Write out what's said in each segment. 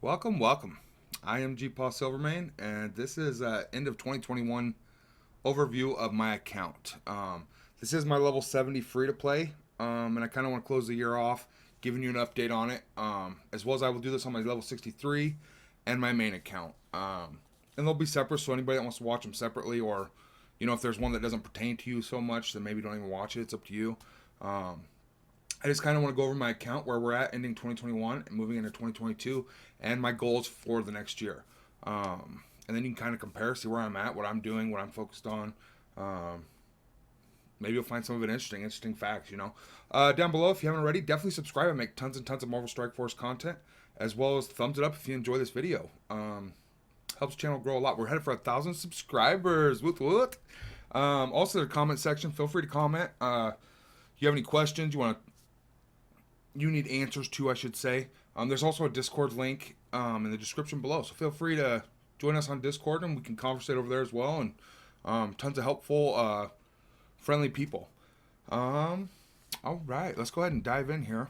Welcome, welcome. I am GpaSilverMane, and this is end of 2021 overview of my account. This is my level 70 free to play, and I kind of want to close the year off giving you an update on it, as well as I will do this on my level 63 and my main account. And they'll be separate, so anybody that wants to watch them separately, or if there's one that doesn't pertain to you so much, then maybe don't even watch it. It's up to you. Um, I just kind of want to go over my account, where we're at ending 2021 and moving into 2022, and my goals for the next year. And then you can kind of compare, see where I'm at, what I'm doing, what I'm focused on. Um, Maybe you'll find some of it interesting facts. Down below, if you haven't already, definitely subscribe. I make tons and tons of Marvel Strike Force content, as well as thumbs it up if you enjoy this video. Helps the channel grow a lot. We're headed for 1,000 subscribers. What? Also, the comment section, feel free to comment. You have any questions you need answers to, I should say. There's also a Discord link in the description below, so feel free to join us on Discord, and we can conversate over there as well. And tons of helpful, friendly people. All right, let's go ahead and dive in here.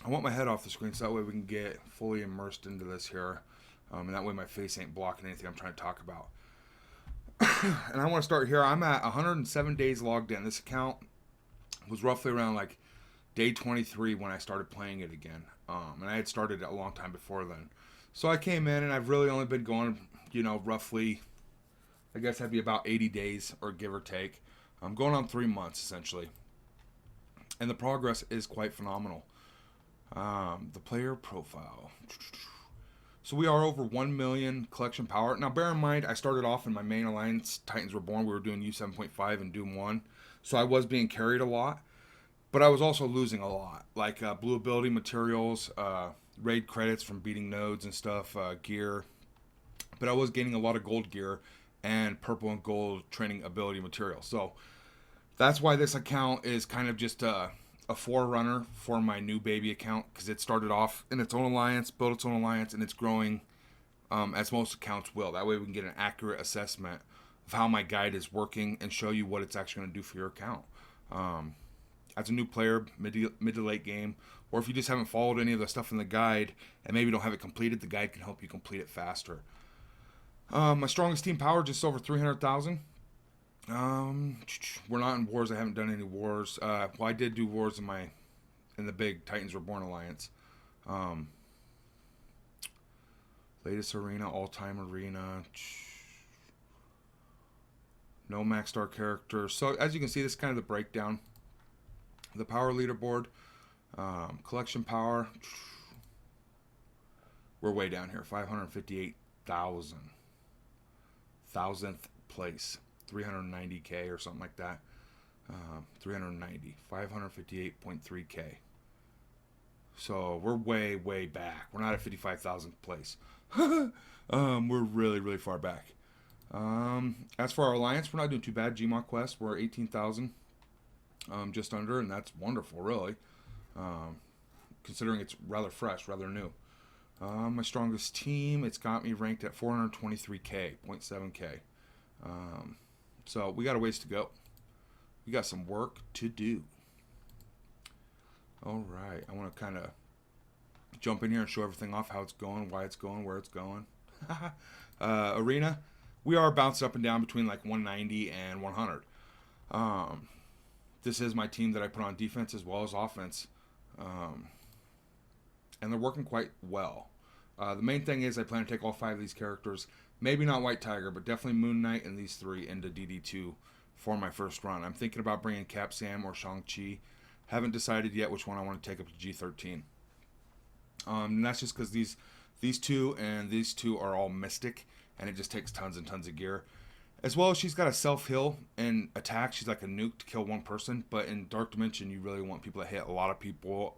I want my head off the screen so that way we can get fully immersed into this here, and that way my face ain't blocking anything I'm trying to talk about. And I want to start here. I'm at 107 days logged in. This account was roughly around like day 23 when I started playing it again. And I had started a long time before then. So I came in, and I've really only been going, roughly, I guess that'd be about 80 days, or give or take. I'm going on 3 months, essentially. And the progress is quite phenomenal. The player profile. So we are over 1 million collection power. Now, bear in mind, I started off in my main alliance, Titans Reborn. We were doing U7.5 and Doom 1. So I was being carried a lot. But I was also losing a lot, like blue ability materials, raid credits from beating nodes and stuff, gear. But I was gaining a lot of gold gear and purple and gold training ability materials. So that's why this account is kind of just a forerunner for my new baby account, because it started off in its own alliance, built its own alliance, and it's growing as most accounts will. That way we can get an accurate assessment of how my guide is working and show you what it's actually going to do for your account. As a new player, mid to late game, or if you just haven't followed any of the stuff in the guide and maybe don't have it completed, the guide can help you complete it faster. My strongest team power, just over 300,000. We're not in wars. I haven't done any wars. Well, I did do wars in the big Titans Reborn alliance. Latest arena, all-time arena. No max star characters. So as you can see, this is kind of the breakdown. The power leaderboard, collection power, we're way down here, 558,000, thousandth place, 390k or something like that, 390, 558.3k. So we're way back. We're not at 55,000th place. We're really far back. As for our alliance, we're not doing too bad. Gmod quest, we're 18,000. Just under, and that's wonderful, really, considering it's rather fresh, rather new. My strongest team, it's got me ranked at 423k, 0.7k. So we got a ways to go. We got some work to do. All right, I want to kind of jump in here and show everything off, how it's going, why it's going, where it's going. Arena, we are bounced up and down between like 190 and 100. This is my team that I put on defense as well as offense. And they're working quite well. The main thing is I plan to take all 5 of these characters. Maybe not White Tiger, but definitely Moon Knight and these 3 into DD2 for my first run. I'm thinking about bringing Cap Sam or Shang-Chi. Haven't decided yet which one I want to take up to G13. And that's just because these two and these two are all Mystic, and it just takes tons and tons of gear. As well as she's got a self-heal and attack. She's like a nuke to kill one person. But in Dark Dimension, you really want people that hit a lot of people.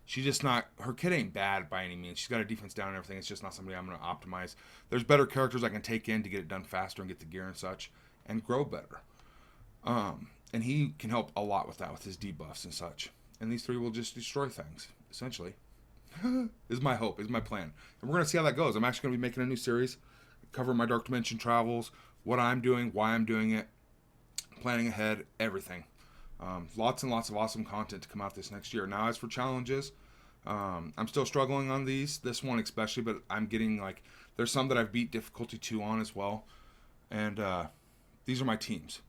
She's just not... Her kit ain't bad by any means. She's got her defense down and everything. It's just not somebody I'm going to optimize. There's better characters I can take in to get it done faster and get the gear and such. And grow better. And he can help a lot with that, with his debuffs and such. And these 3 will just destroy things, essentially. Is my hope. Is my plan. And we're going to see how that goes. I'm actually going to be making a new series. Covering my Dark Dimension travels. What I'm doing, why I'm doing it, planning ahead, everything. Lots and lots of awesome content to come out this next year. Now, as for challenges, I'm still struggling on this one especially, but I'm getting like, there's some that I've beat difficulty 2 on as well. And these are my teams.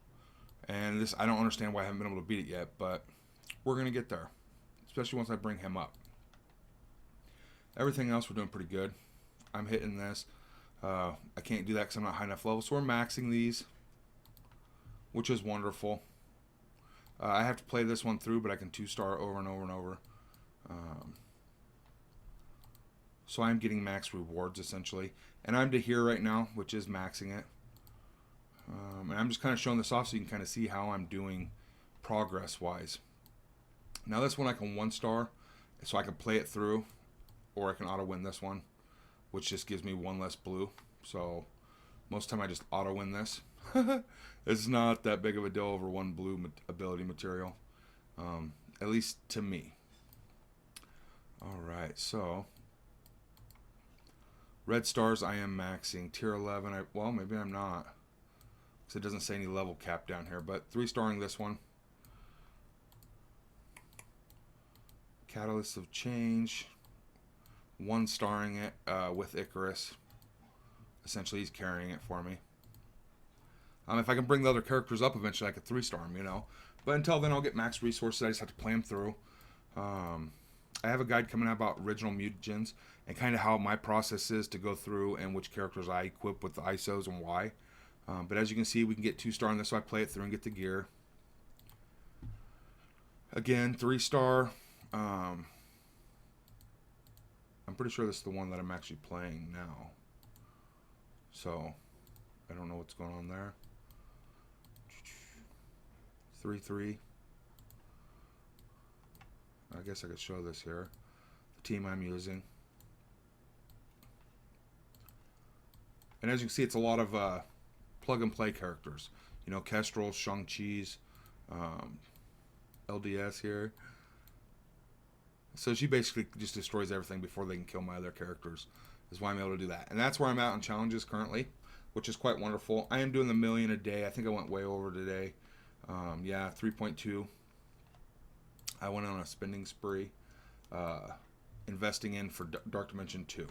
And this, I don't understand why I haven't been able to beat it yet, but we're going to get there. Especially once I bring him up. Everything else we're doing pretty good. I'm hitting this. I can't do that because I'm not high enough level. So we're maxing these, which is wonderful. I have to play this one through, but I can 2-star over and over and over. So I'm getting max rewards essentially. And I'm to here right now, which is maxing it. And I'm just kind of showing this off so you can kind of see how I'm doing progress-wise. Now this one I can 1-star, so I can play it through, or I can auto-win this one, which just gives me 1 less blue. So most of the time I just auto-win this. It's not that big of a deal over 1 blue ability material, at least to me. Alright, so red stars I am maxing. Tier 11, well, maybe I'm not, because it doesn't say any level cap down here, but 3-starring this one. Catalyst of Change, 1-starring it with Icarus. Essentially, he's carrying it for me. If I can bring the other characters up eventually, I could 3-star them, you know. But until then, I'll get max resources. I just have to play them through. I have a guide coming out about original mutagens and kind of how my process is to go through and which characters I equip with the ISOs and why. But as you can see, we can get 2-star on this, so I play it through and get the gear. Again, 3-star. I'm pretty sure this is the one that I'm actually playing now. So, I don't know what's going on there. 3-3. I guess I could show this here. The team I'm using. And as you can see, it's a lot of plug-and-play characters. You know, Kestrel, Shang-Chi's, LDS here. So she basically just destroys everything before they can kill my other characters. Is why I'm able to do that. And that's where I'm at on challenges currently, which is quite wonderful. I am doing the 1,000,000 a day. I think I went way over today. Yeah, 3.2. I went on a spending spree, investing in for Dark Dimension 2.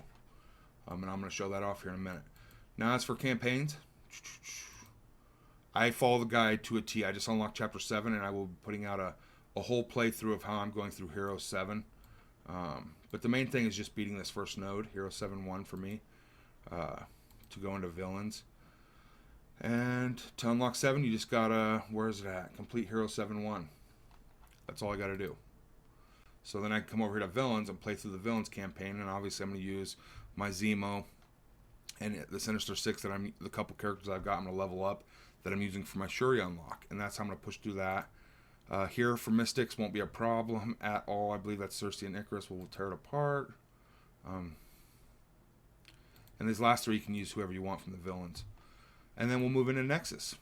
And I'm going to show that off here in a minute. Now as for campaigns, I follow the guide to a T. I just unlocked Chapter 7, and I will be putting out a whole playthrough of how I'm going through Hero 7. But the main thing is just beating this first node, Hero 7-1 for me, to go into villains. And to unlock 7, you just gotta, where is it at? Complete Hero 7-1. That's all I gotta do. So then I can come over here to villains and play through the villains campaign, and obviously I'm gonna use my Zemo and the Sinister Six that the couple characters I've got, I'm gonna level up that I'm using for my Shuri unlock, and that's how I'm gonna push through that. Here for Mystics won't be a problem at all. I believe that's Cersei and Icarus. We'll tear it apart. And these last 3 you can use whoever you want from the villains. And then we'll move into Nexus,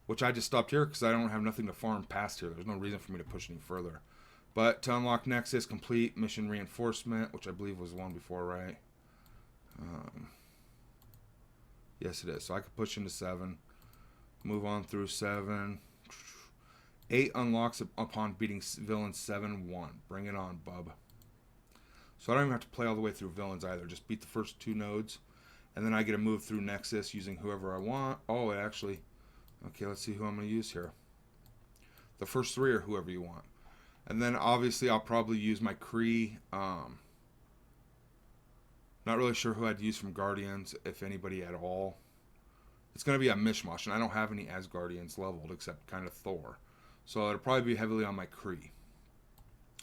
which I just stopped here because I don't have nothing to farm past here. There's no reason for me to push any further. But to unlock Nexus, complete Mission Reinforcement, which I believe was the one before, right? Yes, it is. So I could push into 7. Move on through 7. 8 unlocks upon beating villains 7-1. Bring it on, bub. So I don't even have to play all the way through villains either. Just beat the first 2 nodes. And then I get to move through Nexus using whoever I want. Oh, it actually... Okay, let's see who I'm going to use here. The first 3 are whoever you want. And then obviously I'll probably use my Kree. Not really sure who I'd use from Guardians, if anybody at all. It's going to be a mishmash, and I don't have any Asgardians leveled except kind of Thor. So it'll probably be heavily on my Kree,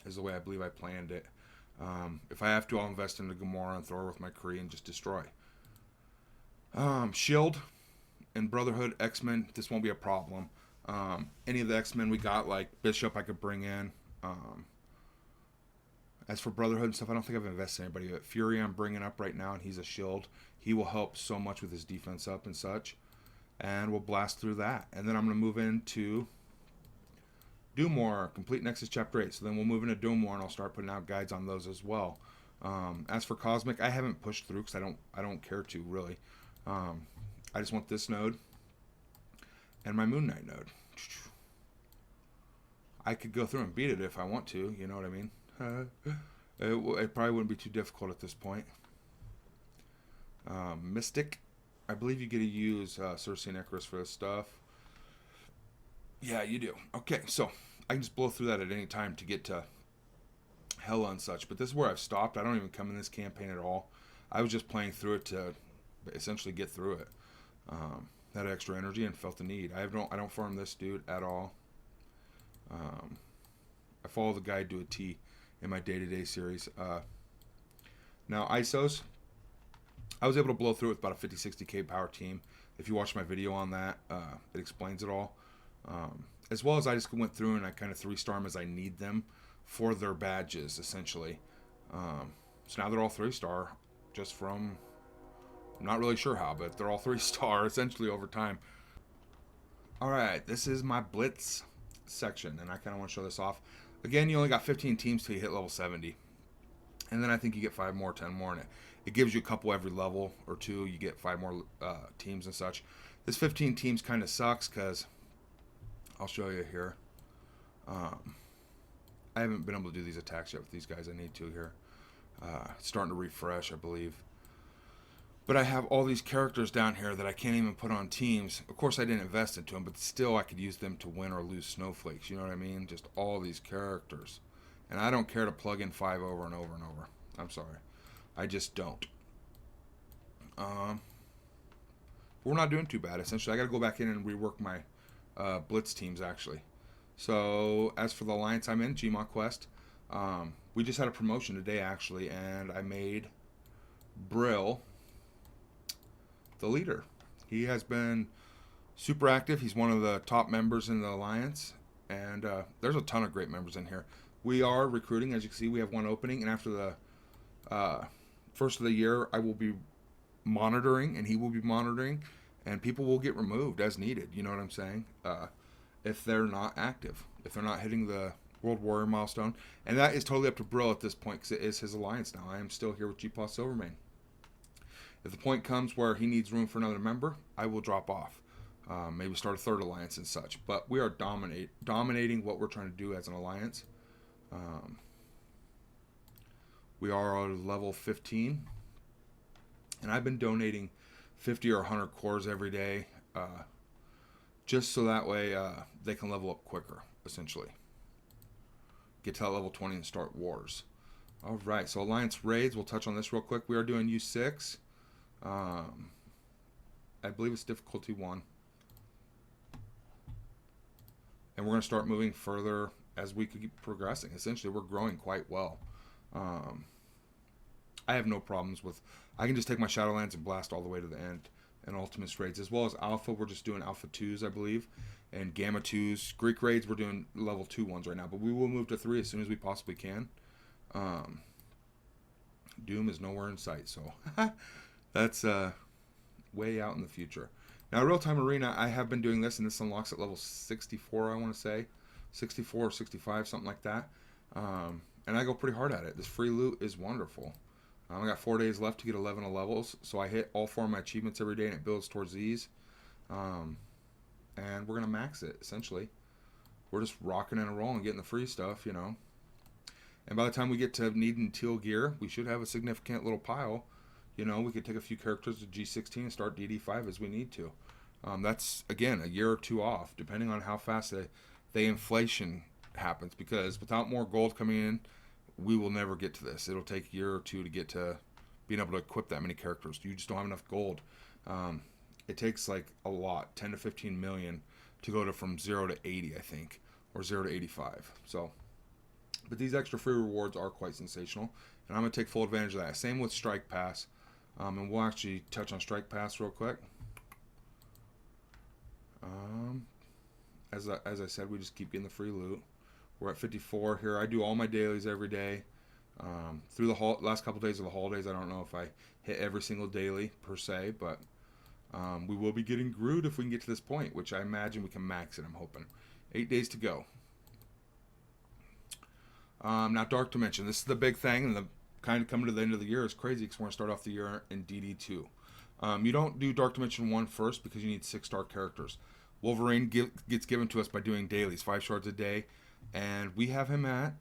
is the way I believe I planned it. If I have to, I'll invest into Gamora and Thor with my Kree and just destroy. Shield and Brotherhood, X-Men, this won't be a problem. Any of the X-Men we got, like Bishop, I could bring in. As for Brotherhood and stuff, I don't think I've invested in anybody. But Fury I'm bringing up right now, and he's a shield. He will help so much with his defense up and such. And we'll blast through that. And then I'm going to move into Doomwar, complete Nexus Chapter 8. So then we'll move into Doomwar, and I'll start putting out guides on those as well. As for Cosmic, I haven't pushed through because I don't care to, really. I just want this node and my Moon Knight node. I could go through and beat it if I want to, you know what I mean? It probably wouldn't be too difficult at this point. Mystic. I believe you get to use Cersei and Icarus for this stuff. Yeah, you do. Okay, so I can just blow through that at any time to get to Hela and such. But this is where I've stopped. I don't even come in this campaign at all. I was just playing through it to essentially get through it. Had extra energy and felt the need. I don't farm this dude at all. I follow the guide to a T in my day-to-day series. Now ISOs, I was able to blow through it with about a 50-60k power team. If you watch my video on that, it explains it all. As well as I just went through and I kind of 3-star them as I need them for their badges, essentially. So now they're all 3-star, just from, I'm not really sure how, but they're all 3-star essentially over time. Alright, this is my Blitz section, and I kind of want to show this off. Again, you only got 15 teams till you hit level 70. And then I think you get 5 more, 10 more in it. It gives you a couple every level or 2. You get 5 more teams and such. This 15 teams kind of sucks because, I'll show you here. I haven't been able to do these attacks yet with these guys. I need to here. It's starting to refresh, I believe. But I have all these characters down here that I can't even put on teams. Of course, I didn't invest into them, but still I could use them to win or lose snowflakes. You know what I mean? Just all these characters. And I don't care to plug in 5 over and over and over. I'm sorry. I just don't. We're not doing too bad. Essentially, I got to go back in and rework my Blitz teams, actually. So, as for the alliance I'm in, Gma Quest, we just had a promotion today, actually, and I made Brill the leader. He has been super active. He's one of the top members in the alliance, and there's a ton of great members in here. We are recruiting. As you can see, we have 1 opening, and after the first of the year, I will be monitoring, and he will be monitoring, and people will get removed as needed. You know what I'm saying? If they're not active, if they're not hitting the World Warrior milestone, and that is totally up to Brill at this point because it is his alliance now. I am still here with GpaSilverMane. If the point comes where he needs room for another member, I will drop off. Maybe start a 3rd alliance and such. But we are dominating what we're trying to do as an alliance. We are at level 15. And I've been donating 50 or 100 cores every day. Just so that way they can level up quicker, essentially. Get to that level 20 and start wars. Alright, so alliance raids. We'll touch on this real quick. We are doing U6. I believe it's difficulty 1. And we're going to start moving further as we keep progressing. Essentially, we're growing quite well. I have no problems with, I can just take my Shadowlands and blast all the way to the end. And Ultimates raids, as well as Alpha, we're just doing Alpha 2s, I believe. And Gamma 2s. Greek raids, we're doing level 2 ones right now. But we will move to 3 as soon as we possibly can. Doom is nowhere in sight, so that's way out in the future. Now, Real-Time Arena, I have been doing this, and this unlocks at level 64, I want to say. 64 or 65, something like that. And I go pretty hard at it. This free loot is wonderful. I got 4 days left to get 11 levels, so I hit all 4 of my achievements every day, and it builds towards these. And we're going to max it, essentially. We're just rocking and rolling, getting the free stuff, you know. And by the time we get to needing teal gear, we should have a significant little pile. You know, we could take a few characters to G16 and start DD5 as we need to. That's, again, a year or 2 off, depending on how fast the inflation happens. Because without more gold coming in, we will never get to this. It'll take a year or 2 to get to being able to equip that many characters. You just don't have enough gold. It takes like a lot, 10 to 15 million, to go to from 0 to 80, I think, or 0 to 85. So, but these extra free rewards are quite sensational, and I'm going to take full advantage of that. Same with Strike Pass, and we'll actually touch on Strike Pass real quick. As I said, we just keep getting the free loot. We're at 54 here. I do all my dailies every day. Through the last couple days of the holidays, I don't know if I hit every single daily per se, but we will be getting Groot if we can get to this point, which I imagine we can max it, I'm hoping. 8 days to go. Now, Dark Dimension. This is the big thing, and the kind of coming to the end of the year is crazy because we're going to start off the year in DD2. You don't do Dark Dimension 1 first because you need 6-star characters. Wolverine gets given to us by doing dailies, 5 shards a day, and we have him at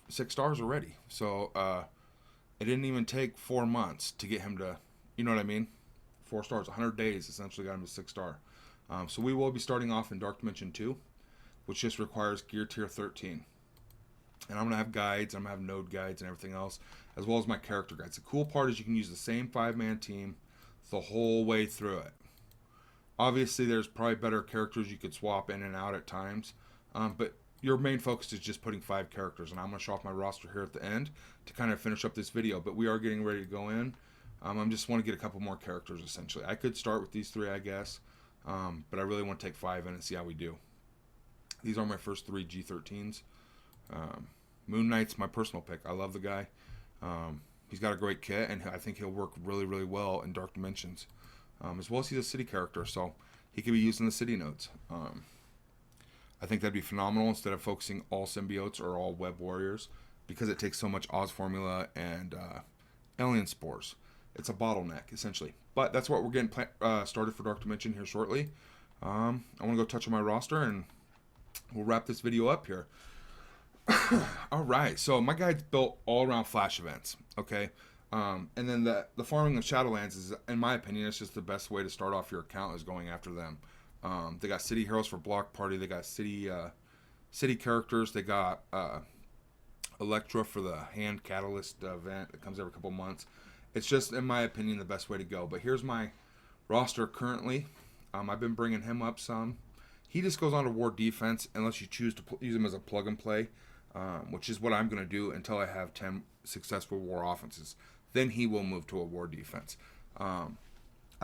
6 stars already. So it didn't even take 4 months to get him to, you know what I mean? 4 stars, 100 days essentially got him to 6 star. So we will be starting off in Dark Dimension 2, which just requires gear tier 13. And I'm going to have guides, I'm going to have node guides and everything else, as well as my character guides. The cool part is you can use the same 5-man team the whole way through it. Obviously, there's probably better characters you could swap in and out at times, but your main focus is just putting 5 characters, and I'm going to show off my roster here at the end to kind of finish up this video, but we are getting ready to go in. I just want to get a couple more characters, essentially. I could start with these 3, I guess, but I really want to take 5 in and see how we do. These are my first 3 G13s. Moon Knight's my personal pick. I love the guy. He's got a great kit, and I think he'll work really, really well in Dark Dimensions. As well as he's a city character, so he could be used in the city nodes. I think that'd be phenomenal instead of focusing all symbiotes or all web warriors, because it takes so much Oz formula and alien spores. It's a bottleneck, essentially. But that's what we're getting started for Dark Dimension here shortly. I want to go touch on my roster, and we'll wrap this video up here. Alright, so my guide's built all around flash events, okay? And then the farming of Shadowlands is, in my opinion, it's just the best way to start off your account is going after them. They got city heroes for block party. They got city characters. They got Electra for the hand catalyst event that comes every couple months. It's just, in my opinion, the best way to go. But here's my roster currently. I've been bringing him up some. He just goes on to war defense unless you choose to use him as a plug and play, which is what I'm going to do until I have 10 successful war offenses. Then he will move to a war defense. I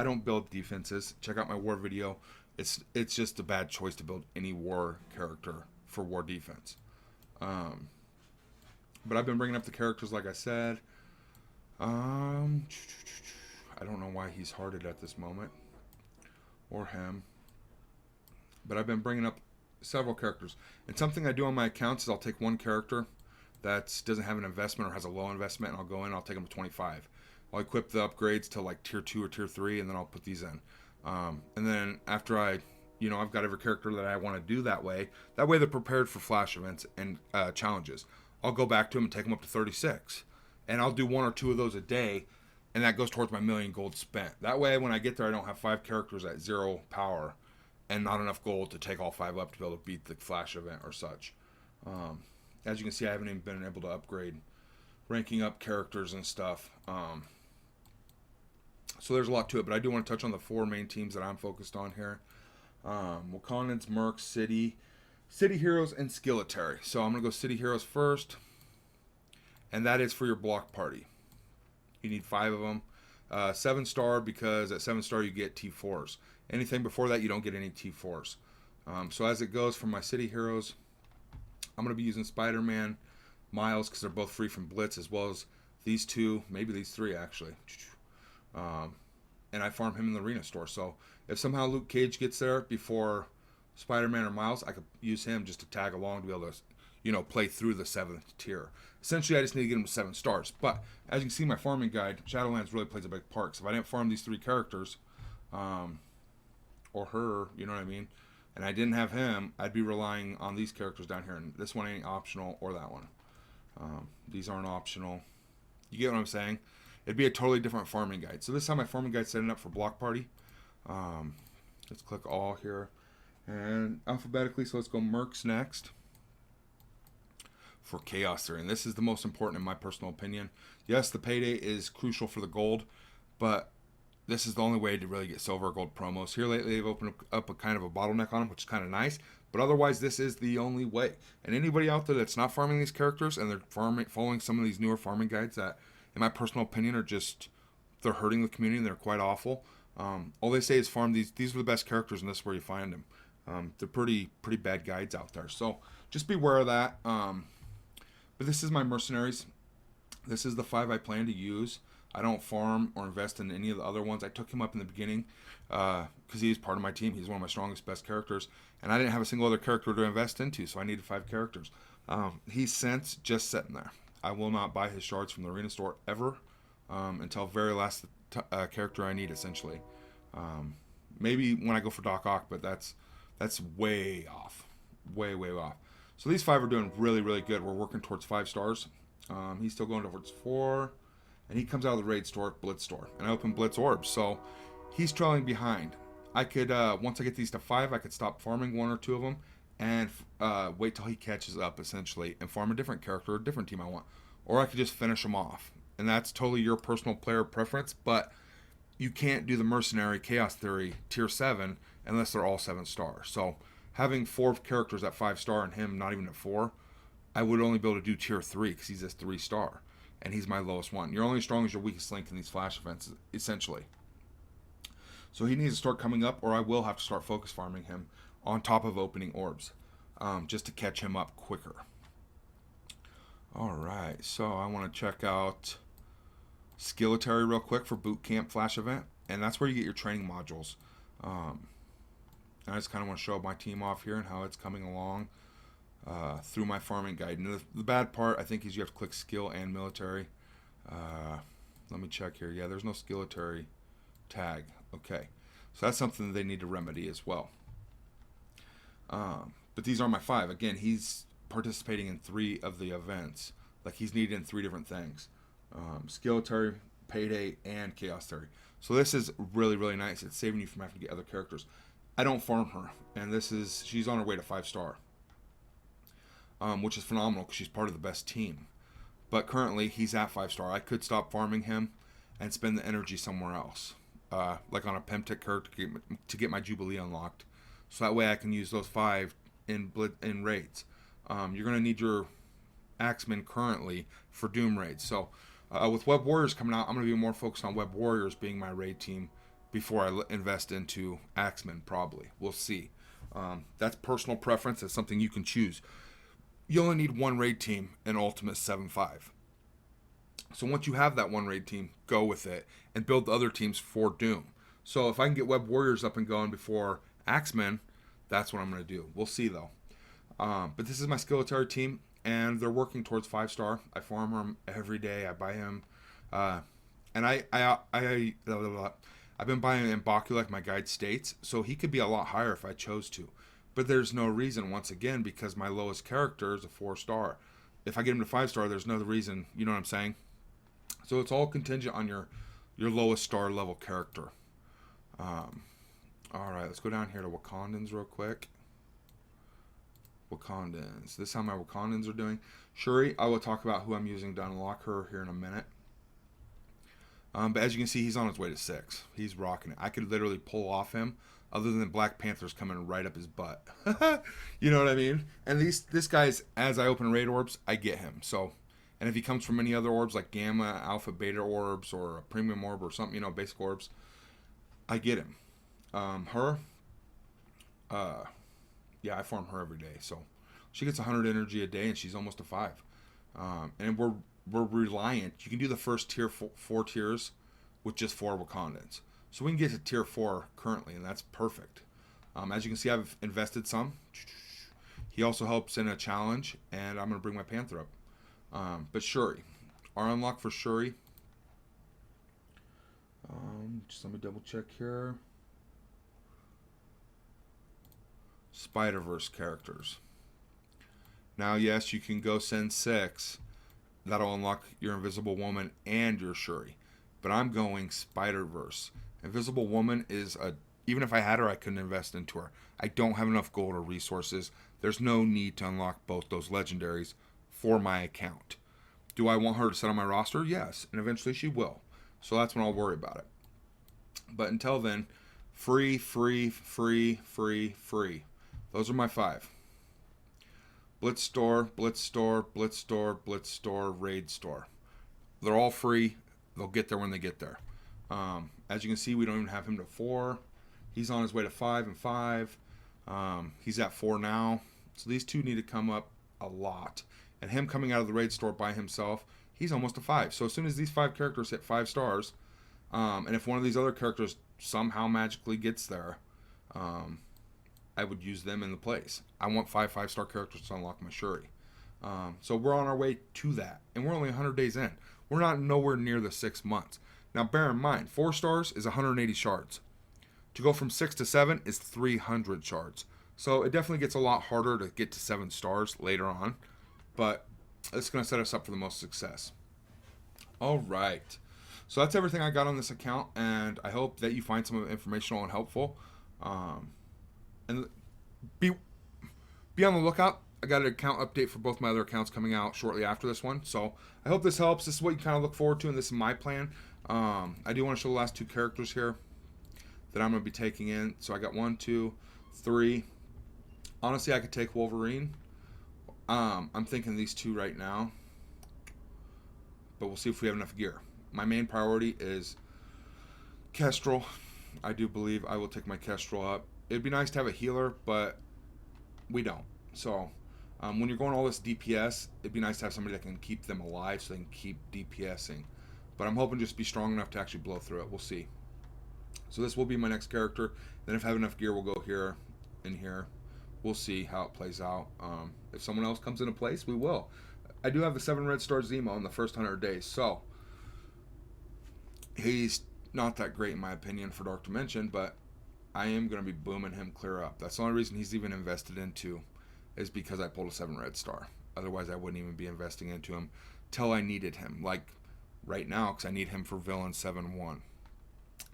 don't build defenses. Check out my war video. It's just a bad choice to build any war character for war defense. But I've been bringing up the characters like I said. I don't know why he's hearted at this moment. Or him. But I've been bringing up several characters. And something I do on my accounts is I'll take one character that doesn't have an investment or has a low investment, and I'll go in and I'll take them to 25. I'll equip the upgrades to like tier 2 or tier 3, and then I'll put these in. And then after I've got every character that I want to do that way they're prepared for flash events and challenges. I'll go back to them and take them up to 36. And I'll do 1 or 2 of those a day, and that goes towards my 1,000,000 gold spent. That way, when I get there, I don't have 5 characters at 0 power and not enough gold to take all 5 up to be able to beat the flash event or such. As you can see, I haven't even been able to upgrade ranking up characters and stuff. So there's a lot to it, but I do want to touch on the 4 main teams that I'm focused on here. Wakandans, Mercs, City Heroes, and Skilletary. So I'm going to go City Heroes first, and that is for your block party. You need 5 of them. 7 star, because at 7 star you get T4s. Anything before that, you don't get any T4s. So as it goes for my City Heroes, I'm going to be using Spider-Man, Miles, because they're both free from Blitz, as well as these 2, maybe these 3 actually. And I farm him in the arena store. So if somehow Luke Cage gets there before Spider-Man or Miles, I could use him just to tag along to be able to, play through the 7th tier. Essentially, I just need to get him to 7 stars. But as you can see in my farming guide, Shadowlands really plays a big part. So if I didn't farm these 3 characters, or her, you know what I mean, and I didn't have him, I'd be relying on these characters down here. And this one ain't optional, or that one. These aren't optional. You get what I'm saying? It'd be a totally different farming guide. So this time my farming guide setting up for block party. Let's click all here. And alphabetically, so let's go Mercs next. For Chaos Theory. And this is the most important in my personal opinion. Yes, the payday is crucial for the gold, but this is the only way to really get silver or gold promos. Here lately, they've opened up a kind of a bottleneck on them, which is kind of nice. But otherwise, this is the only way. And anybody out there that's not farming these characters and they're following some of these newer farming guides that, in my personal opinion, they're hurting the community and they're quite awful. All they say is farm these. These are the best characters, and this is where you find them. They're pretty bad guides out there. So just beware of that. But this is my Mercenaries. This is the 5 I plan to use. I don't farm or invest in any of the other ones. I took him up in the beginning because he is part of my team. He's one of my strongest, best characters. And I didn't have a single other character to invest into, so I needed 5 characters. He's since just sitting there. I will not buy his shards from the arena store ever until very last character I need, essentially. Maybe when I go for Doc Ock, but that's way off. Way off. So these 5 are doing really, really good. We're working towards 5 stars. He's still going towards 4. And he comes out of the raid store, Blitz store. And I open Blitz orbs. So he's trailing behind. I could, once I get these to 5, I could stop farming 1 or 2 of them and wait till he catches up, essentially, and farm a different character or a different team I want. Or I could just finish them off. And that's totally your personal player preference, but you can't do the Mercenary Chaos Theory Tier 7 unless they're all 7 stars. So having 4 characters at 5 star and him not even at 4, I would only be able to do Tier 3 because he's a 3 star. And he's my lowest one. You're only as strong as your weakest link in these flash events, essentially. So he needs to start coming up, or I will have to start focus farming him on top of opening orbs, just to catch him up quicker. Alright, so I want to check out Skilletary real quick for Boot Camp Flash Event, and that's where you get your training modules. And I just kind of want to show my team off here and how it's coming along through my farming guide. And the bad part, I think, is you have to click Skill and Military. Let me check here. Yeah, there's no Skilletary tag. Okay, so that's something that they need to remedy as well. But these are my 5. Again, he's participating in 3 of the events. Like, he's needed in 3 different things. Skilletary, Payday, and Chaos Theory. So this is really, really nice. It's saving you from having to get other characters. I don't farm her, and she's on her way to 5 star. Which is phenomenal because she's part of the best team. But currently, he's at 5 star. I could stop farming him and spend the energy somewhere else. Like on a Pemtech character to get my Jubilee unlocked. So that way I can use those 5 in raids. You're going to need your Axemen currently for Doom raids. So with Web Warriors coming out, I'm going to be more focused on Web Warriors being my raid team before I invest into Axemen, probably. We'll see. That's personal preference. That's something you can choose. You only need 1 raid team in Ultimate 7.5. So once you have that 1 raid team, go with it and build the other teams for Doom. So if I can get Web Warriors up and going before Axemen, that's what I'm going to do. We'll see, though. But this is my Skilletary team, and they're working towards 5 star. I farm him every day. I buy him. And I've been buying him in Baku, like my guide states, so he could be a lot higher if I chose to. But there's no reason, once again, because my lowest character is a 4 star. If I get him to 5 star, there's no reason. You know what I'm saying? So it's all contingent on your lowest star level character. Alright, let's go down here to Wakandans real quick. Wakandans. This is how my Wakandans are doing. Shuri, I will talk about who I'm using to unlock her here in a minute. But as you can see, he's on his way to 6. He's rocking it. I could literally pull off him, other than Black Panther's coming right up his butt. You know what I mean? And this guy's, as I open raid orbs, I get him. So, and if he comes from any other orbs like Gamma, Alpha, Beta orbs, or a Premium orb or something, basic orbs, I get him. Yeah, I farm her every day. So she gets 100 energy a day, and she's almost a 5. And we're reliant. You can do the first tier 4 tiers with just 4 Wakandans. So we can get to tier 4 currently, and that's perfect. As you can see, I've invested some. He also helps in a challenge, and I'm going to bring my Panther up. But Shuri. Our unlock for Shuri. Just let me double check here. Spider-Verse characters. Now, yes, you can go send 6. That'll unlock your Invisible Woman and your Shuri. But I'm going Spider-Verse. Invisible Woman is even if I had her, I couldn't invest into her. I don't have enough gold or resources. There's no need to unlock both those legendaries for my account. Do I want her to sit on my roster? Yes, and eventually she will. So that's when I'll worry about it. But until then, free, free, free, free, free. Those are my 5. Blitz store, Blitz store, Blitz store, Blitz store, Raid store. They're all free. They'll get there when they get there. As you can see, we don't even have him to 4. He's on his way to 5 and 5. He's at 4 now. So these 2 need to come up a lot. And him coming out of the raid store by himself, he's almost a 5. So as soon as these 5 characters hit 5 stars, and if one of these other characters somehow magically gets there, I would use them in the place. I want 5 5-star characters to unlock my Shuri. So we're on our way to that. And we're only 100 days in. We're not nowhere near the 6 months. Now bear in mind, 4 stars is 180 shards. To go from 6 to 7 is 300 shards. So it definitely gets a lot harder to get to 7 stars later on, but it's going to set us up for the most success. All right. So that's everything I got on this account, and I hope that you find some of it informational and helpful. And be be on the lookout. I got an account update for both my other accounts coming out shortly after this one. So I hope this helps. This is what you kind of look forward to, and this is my plan. I do want to show the last 2 characters here that I'm going to be taking in. So I got 1, 2, 3. Honestly, I could take Wolverine. I'm thinking these 2 right now, but we'll see if we have enough gear. My main priority is Kestrel. I do believe I will take my Kestrel up. It'd be nice to have a healer, but we don't. So when you're going all this DPS, it'd be nice to have somebody that can keep them alive so they can keep DPSing. But I'm hoping just be strong enough to actually blow through it. We'll see. So this will be my next character. Then if I have enough gear, we'll go here and here. We'll see how it plays out. If someone else comes into place, we will. I do have the 7 red star Zemo in the first 100 days, so he's not that great in my opinion for Dark Dimension, but I am going to be booming him clear up. That's the only reason he's even invested into, is because I pulled a 7 red star. Otherwise, I wouldn't even be investing into him till I needed him, like right now, because I need him for Villain 7-1.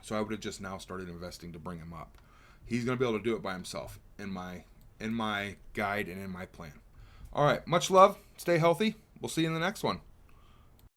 So I would have just now started investing to bring him up. He's going to be able to do it by himself in my guide and in my plan. All right, much love. Stay healthy. We'll see you in the next one.